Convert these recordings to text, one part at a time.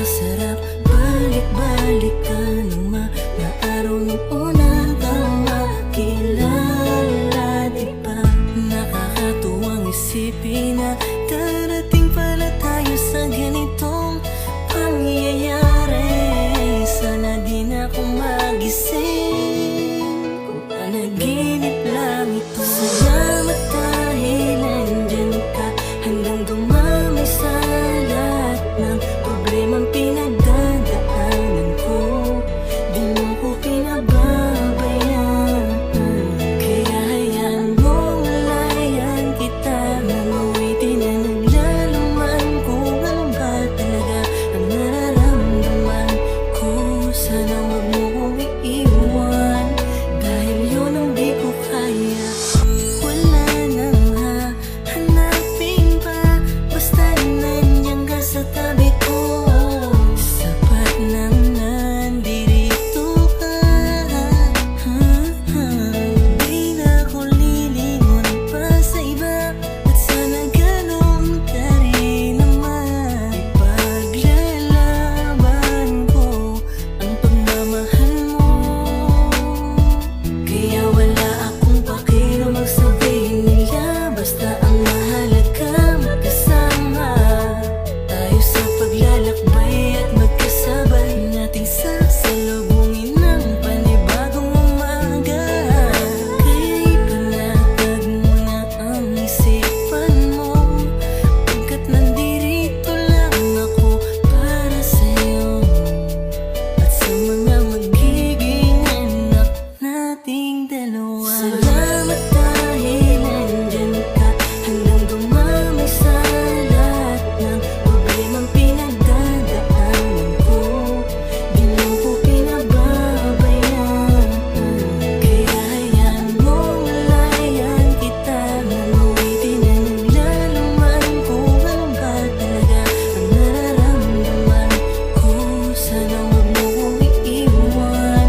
napakasarap balik-balikan ng mga araw ng una kang makilala, diba? Nakakatuwang isipin na darating pala tayo sa ganitong pangyayari. Sana di na ako magising kung panaginip lang ito. Salamat dahil nandyan ka hanggang dumami sa lahat ng problemang pinagdadaanan ko. Di mo ko pinababayaan, kaya hayaan mong layan kita nang awitin na naglalaman kung ano ba talaga ang nararamdaman ko. Sana wag mo kong iiwan dahil yun ang di ko kaya. Wala nang hahanapin pa, basta nandiyan ka sa tabi ko. Sapat nang nandito ka. Di na ako lilingon pa sa iba, at sana ganun ka rin naman. Ipaglalaban ko ang pagmamahal mo, kaya wala akong pakialam ang sabihin nila. Basta ang mahalaga magkasama tayo sa paglalakbay at magkasabay nating sasalubungin ng panibagong umaga. Kaya ipanatag mo na ang isipan mo, pagkat nandirito lang ako para sa'yo at sa mga magiging anak nating dalawa. Salamat dahil nandyan ka hanggang dumami sa lahat ng problemang pinagdadaanan ko. Di mo ko pinababayaan, kaya hayaan mong layan kita nang awitin na naglalaman kung ano ba talaga ang nararamdaman ko. Sana wag mo kong iiwan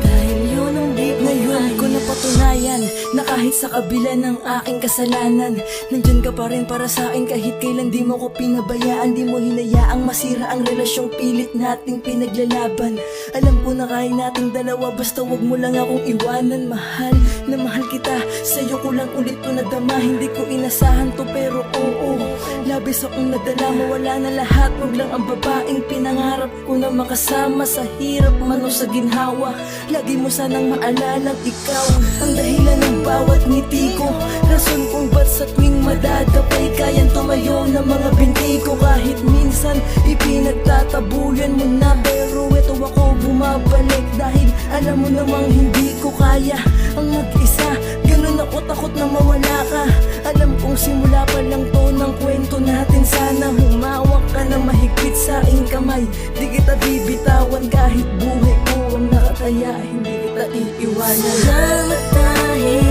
dahil yun ang di ko Ngayon ko kaya. napatunayan na kahit sa kabila ng aking kasalanan, nandyan ka pa rin para sa akin kahit kailan. Di mo ko pinabayaan, di mo hinayaang masira ang relasyong pilit nating pinaglalaban. Alam ko na kaya nating dalawa, basta wag mo lang akong iwanan. Mahal na mahal kita, sa'yo ko lang ulit to nadama. Hindi ko inasahan to pero oo, labis akong nadala. Mawala na lahat, wag lang ang babaeng pinangarap ko na makasama sa hirap man o sa ginhawa. Lagi mo sanang maalalang ikaw ang dahilan ng bawat ngiti ko, rason kung ba't sa tuwing madadapay kayang tumayo ng mga binti ko. Kahit minsan ipinagtatabuyan mo na, pero eto ako bumabalik dahil alam mo namang hindi ko kaya ang mag-isa. Ganun ako takot na mawala ka. Alam kong simula pa lang to ng kwento natin. Sana humawak ka na mahigpit sa aking kamay. Di kita bibitawan kahit buhay ko ang nakataya, hindi kita iiwanan. Salamat dahil